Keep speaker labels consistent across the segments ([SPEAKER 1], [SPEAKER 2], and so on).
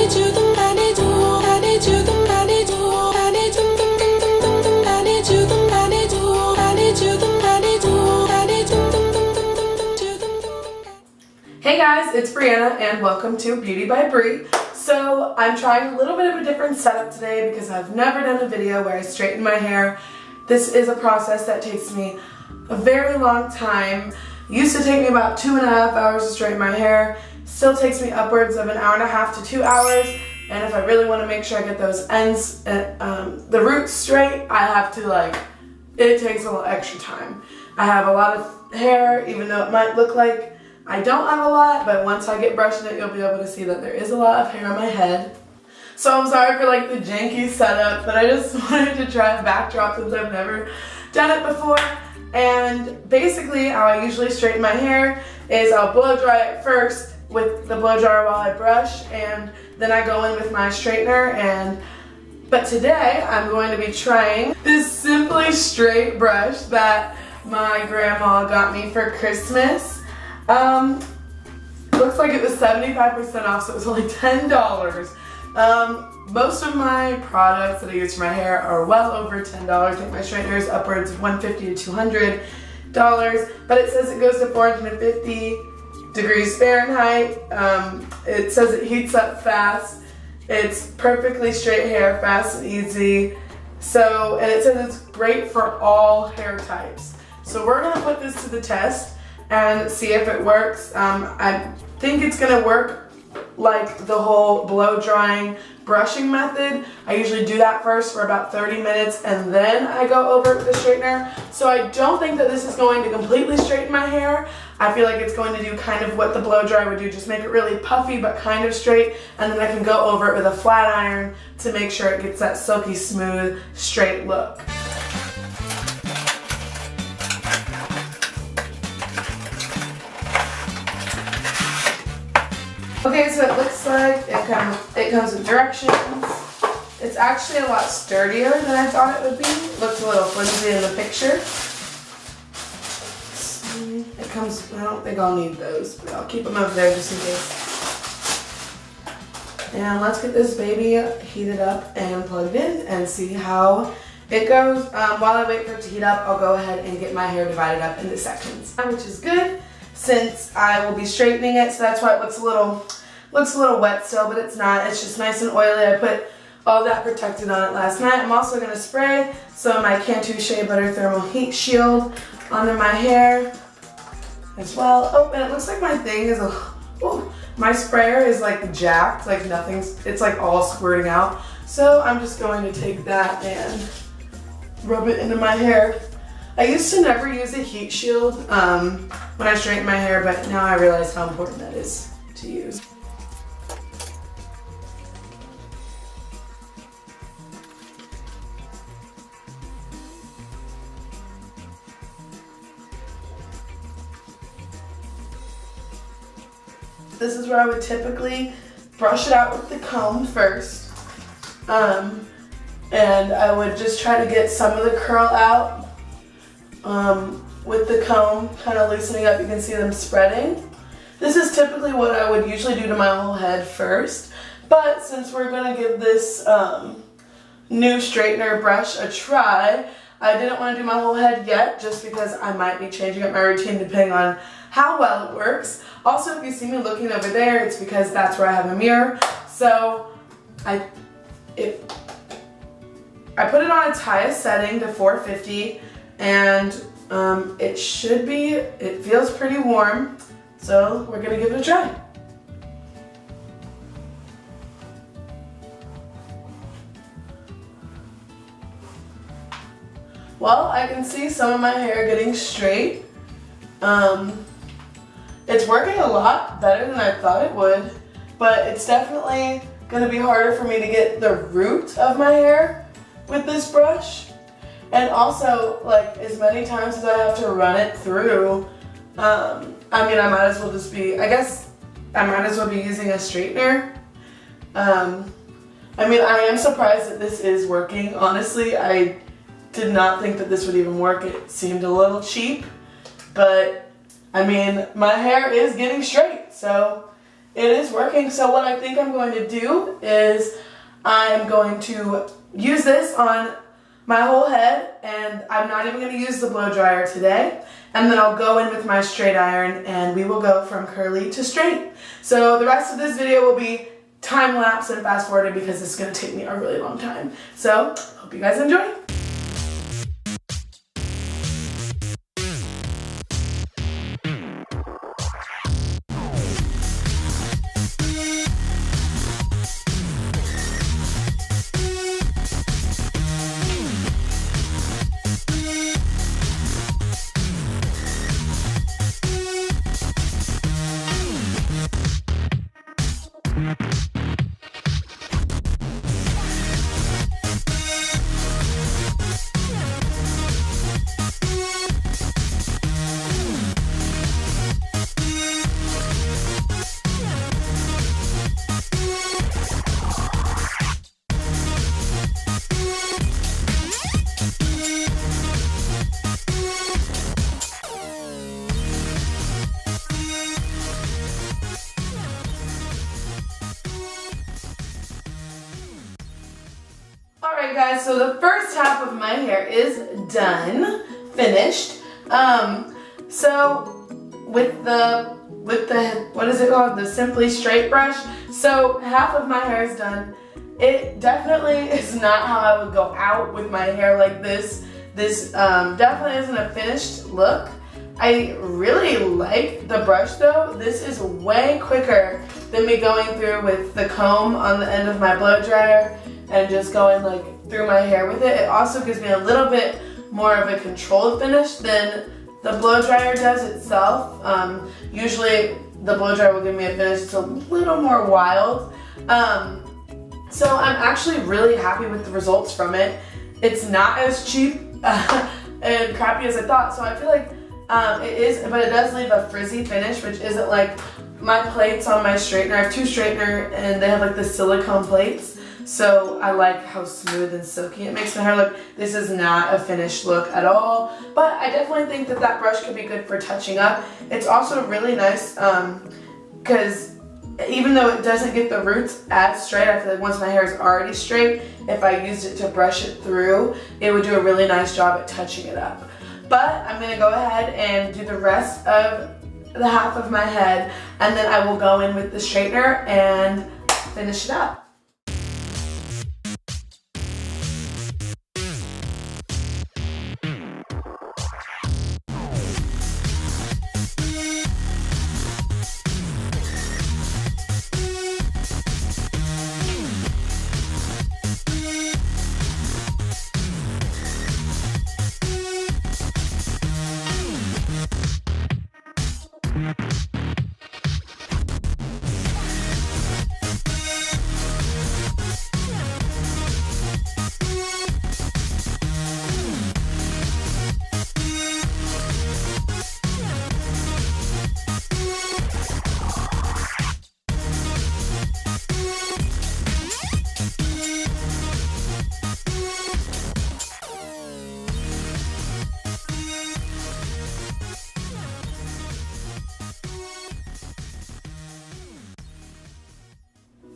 [SPEAKER 1] Hey guys, it's Brianna and welcome to Beauty by Bree. So I'm trying a little bit of a different setup today because I've never done a video where I straighten my hair. This is a process that takes me a very long time. It used to take me about 2.5 hours to straighten my hair. Still takes me upwards of 1.5 hours to 2 hours. And if I really want to make sure I get those ends, the roots straight, I have to it takes a little extra time. I have a lot of hair, even though it might look like I don't have a lot, but once I get brushing it, you'll be able to see that there is a lot of hair on my head. So I'm sorry for the janky setup, but I just wanted to try a backdrop since I've never done it before. And basically how I usually straighten my hair is I'll blow dry it first with the blow dryer while I brush, and then I go in with my straightener. But today I'm going to be trying this Simply Straight brush that my grandma got me for Christmas. Looks like it was 75% off, so it was only $10. Most of my products that I use for my hair are well over $10. I think my straightener is upwards of $150 to $200, but it says it goes to 450 degrees Fahrenheit. It says it heats up fast. It's perfectly straight hair, fast and easy. And it says it's great for all hair types. So we're gonna put this to the test and see if it works. I think it's gonna work like the whole blow drying brushing method. I usually do that first for about 30 minutes and then I go over it with the straightener. So I don't think that this is going to completely straighten my hair. I feel like it's going to do kind of what the blow dry would do, just make it really puffy but kind of straight, and then I can go over it with a flat iron to make sure it gets that silky smooth straight look. Okay, so it looks like it comes with directions. It's actually a lot sturdier than I thought it would be. It looks a little flimsy in the picture. It comes, I don't think I'll need those, but I'll keep them over there just in case. And let's get this baby heated up and plugged in and see how it goes. While I wait for it to heat up, I'll go ahead and get my hair divided up into sections, which is good since I will be straightening it, so that's why it looks a little wet still, but it's not. It's just nice and oily. I put all that protected on it last night. I'm also going to spray some of my Cantu Shea Butter Thermal Heat Shield onto my hair as well. Oh, and it looks like my thing is my sprayer is jacked, it's all squirting out. So I'm just going to take that and rub it into my hair. I used to never use a heat shield when I straighten my hair, but now I realize how important that is to use. This is where I would typically brush it out with the comb first. And I would just try to get some of the curl out with the comb, kind of loosening up. You can see them spreading. This is typically what I would usually do to my whole head first, but since we're going to give this new straightener brush a try, I didn't want to do my whole head yet just because I might be changing up my routine depending on how well it works. Also, if you see me looking over there, it's because that's where I have a mirror. So I put it on its highest setting to 450, and it feels pretty warm, so we're gonna give it a try. Well, I can see some of my hair getting straight. It's working a lot better than I thought it would, but it's definitely gonna be harder for me to get the root of my hair with this brush. And also, as many times as I have to run it through, I might as well be using a straightener. I am surprised that this is working. Honestly, I did not think that this would even work. It seemed a little cheap, but my hair is getting straight, so it is working. So what I think I'm going to do is I'm going to use this on my whole head, and I'm not even going to use the blow dryer today. And then I'll go in with my straight iron and we will go from curly to straight. So the rest of this video will be time lapse and fast forwarded because this is going to take me a really long time. So hope you guys enjoy. Alright guys, so the first half of my hair is done, finished. So with the what is it called? The Simply Straight brush. So half of my hair is done. It definitely is not how I would go out with my hair like this. This definitely isn't a finished look. I really like the brush though. This is way quicker than me going through with the comb on the end of my blow dryer and just going like through my hair with it. It also gives me a little bit more of a controlled finish than the blow dryer does itself. Usually the blow dryer will give me a finish that's a little more wild. So I'm actually really happy with the results from it. It's not as cheap and crappy as I thought, so I feel like it is, but it does leave a frizzy finish, which isn't like my plates on my straightener. I have two straightener and they have like the silicone plates. So I like how smooth and silky it makes my hair look. This is not a finished look at all, but I definitely think that that brush could be good for touching up. It's also really nice because even though it doesn't get the roots as straight, I feel like once my hair is already straight, if I used it to brush it through, it would do a really nice job at touching it up. But I'm going to go ahead and do the rest of the half of my head, and then I will go in with the straightener and finish it up.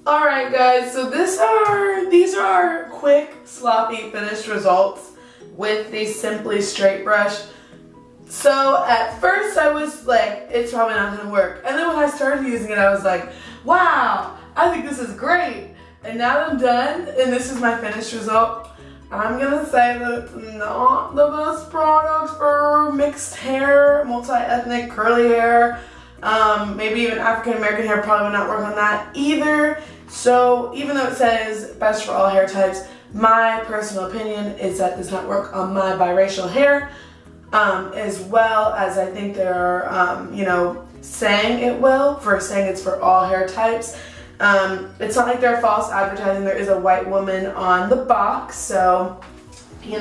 [SPEAKER 1] Alright guys, so these are our quick, sloppy, finished results with the Simply Straight brush. So at first I was like, it's probably not going to work. And then when I started using it, I was like, wow, I think this is great. And now that I'm done, and this is my finished result, I'm going to say that it's not the best product for mixed hair, multi-ethnic, curly hair. Maybe even African American hair probably would not work on that either. So even though it says best for all hair types, my personal opinion is that this not work on my biracial hair, as well as I think they're, saying it will, for saying it's for all hair types. It's not like they're false advertising. There is a white woman on the box, so, it's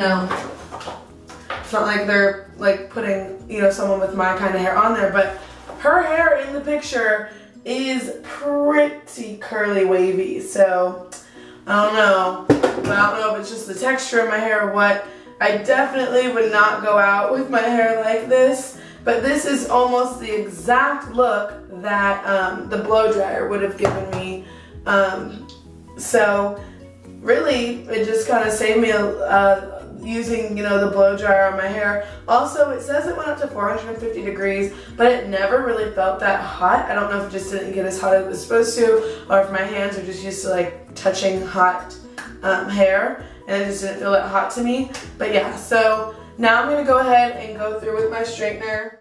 [SPEAKER 1] not like they're like putting, someone with my kind of hair on there, but her hair in the picture is pretty curly wavy, so I don't know. But I don't know if it's just the texture of my hair or what. I definitely would not go out with my hair like this. but this is almost the exact look that the blow dryer would have given me. So really, it just kind of saved me using, you know, the blow dryer on my hair. Also, it says it went up to 450 degrees, but it never really felt that hot. I don't know if it just didn't get as hot as it was supposed to, or if my hands are just used to like touching hot hair, and it just didn't feel that hot to me. But yeah, so now I'm gonna go ahead and go through with my straightener.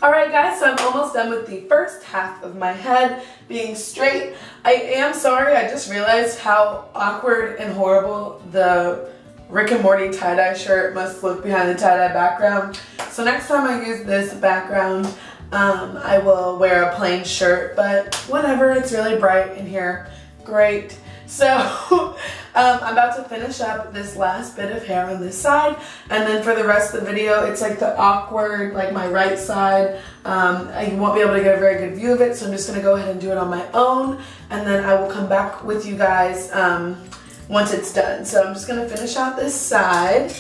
[SPEAKER 1] Alright guys, so I'm almost done with the first half of my head being straight. I am sorry, I just realized how awkward and horrible the Rick and Morty tie-dye shirt must look behind the tie-dye background. So next time I use this background, I will wear a plain shirt, but whatever, it's really bright in here. Great. So I'm about to finish up this last bit of hair on this side, and then for the rest of the video, it's like the awkward, like my right side. I won't be able to get a very good view of it, so I'm just going to go ahead and do it on my own, and then I will come back with you guys once it's done. So I'm just going to finish out this side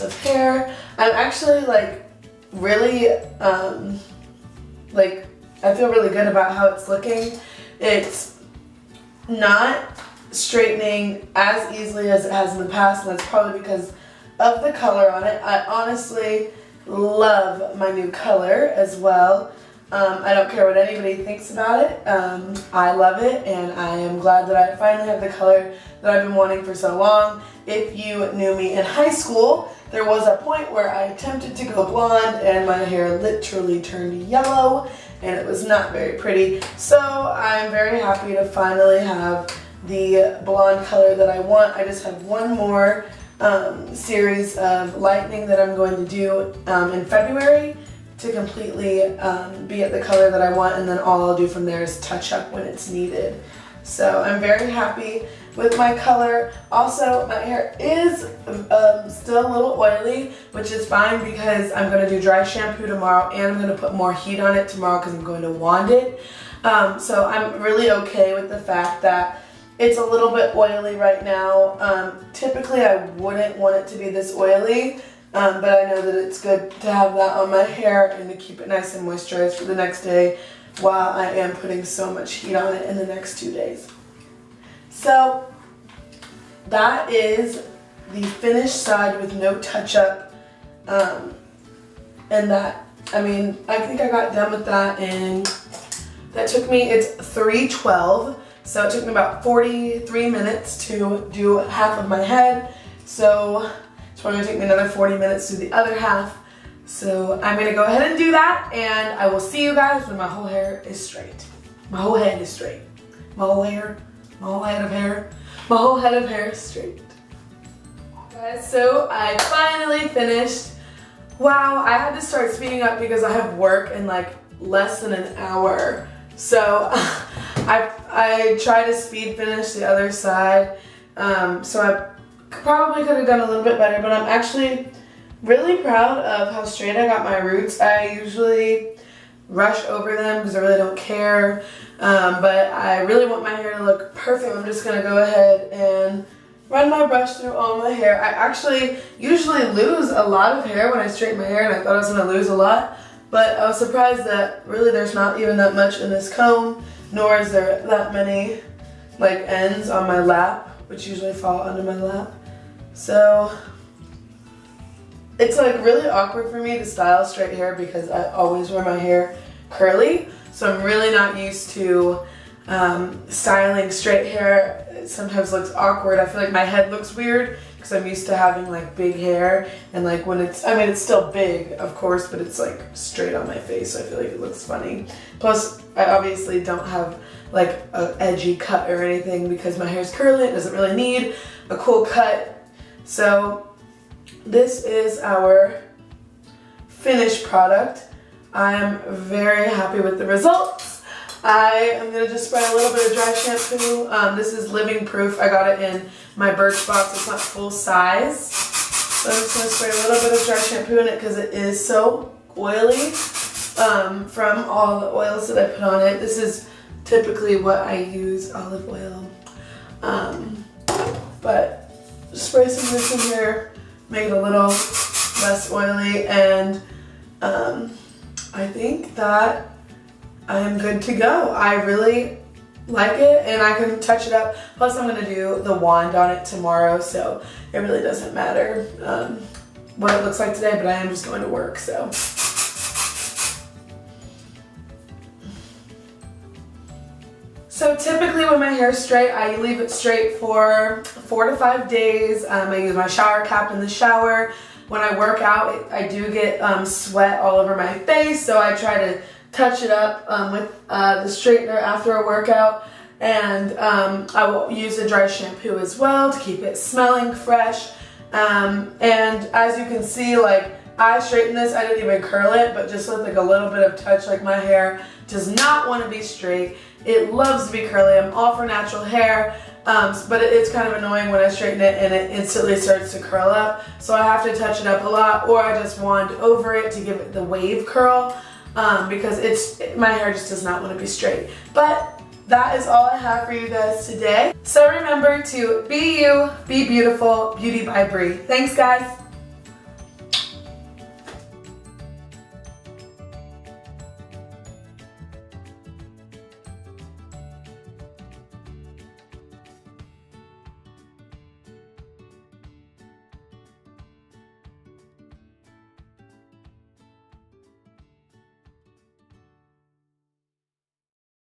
[SPEAKER 1] of hair. I'm actually like really, like I feel really good about how it's looking. It's not straightening as easily as it has in the past, and that's probably because of the color on it. I honestly love my new color as well. I don't care what anybody thinks about it. I love it, and I am glad that I finally have the color that I've been wanting for so long. If you knew me in high school, there was a point where I attempted to go blonde and my hair literally turned yellow, and it was not very pretty. So I'm very happy to finally have the blonde color that I want. I just have one more series of lightening that I'm going to do in February to completely be at the color that I want, and then all I'll do from there is touch up when it's needed. So I'm very happy with my color. Also, my hair is still a little oily, which is fine because I'm going to do dry shampoo tomorrow, and I'm going to put more heat on it tomorrow because I'm going to wand it. So I'm really okay with the fact that it's a little bit oily right now. Typically I wouldn't want it to be this oily, but I know that it's good to have that on my hair and to keep it nice and moisturized for the next day while I am putting so much heat on it in the next 2 days. So that is the finished side with no touch-up, and that, I mean, I think I got done with that in, that took me, it's 3:12, so it took me about 43 minutes to do half of my head, so it's probably going to take me another 40 minutes to do the other half. So I'm going to go ahead and do that, and I will see you guys when my whole hair is straight. My whole head is straight. My whole hair, my whole head of hair, my whole head of hair is straight. Guys, so I finally finished. Wow, I had to start speeding up because I have work in like less than an hour. So I tried to speed finish the other side. So I probably could have done a little bit better, but I'm actually really proud of how straight I got my roots. I usually rush over them because I really don't care, but I really want my hair to look perfect. I'm just gonna go ahead and run my brush through all my hair. I actually usually lose a lot of hair when I straighten my hair, and I thought I was gonna lose a lot, but I was surprised that really there's not even that much in this comb, nor is there that many like ends on my lap, which usually fall under my lap. So it's like really awkward for me to style straight hair because I always wear my hair curly. So I'm really not used to styling straight hair. It sometimes looks awkward. I feel like my head looks weird because I'm used to having like big hair, and like when it's, I mean it's still big of course, but it's like straight on my face, so I feel like it looks funny. Plus I obviously don't have like an edgy cut or anything because my hair's curly. It doesn't really need a cool cut. So this is our finished product. I'm very happy with the results. I am going to just spray a little bit of dry shampoo. This is Living Proof. I got it in my Birchbox. It's not full size. So I'm just going to spray a little bit of dry shampoo in it because it is so oily from all the oils that I put on it. This is typically what I use, olive oil. But spray some of this in here, make it a little less oily, and I think that I am good to go. I really like it, and I can touch it up. Plus I'm going to do the wand on it tomorrow, so it really doesn't matter what it looks like today, but I am just going to work, so. So typically when my hair is straight, I leave it straight for 4 to 5 days. I use my shower cap in the shower. When I work out, I do get sweat all over my face, so I try to touch it up with the straightener after a workout. And I will use a dry shampoo as well to keep it smelling fresh. And as you can see, like I straightened this, I didn't even curl it, but just with like a little bit of touch. Like my hair does not want to be straight. It loves to be curly. I'm all for natural hair, but it's kind of annoying when I straighten it and it instantly starts to curl up. So I have to touch it up a lot, or I just wand over it to give it the wave curl because my hair just does not want to be straight. But that is all I have for you guys today. So remember to be you, be beautiful, Beauty by Bree. Thanks guys.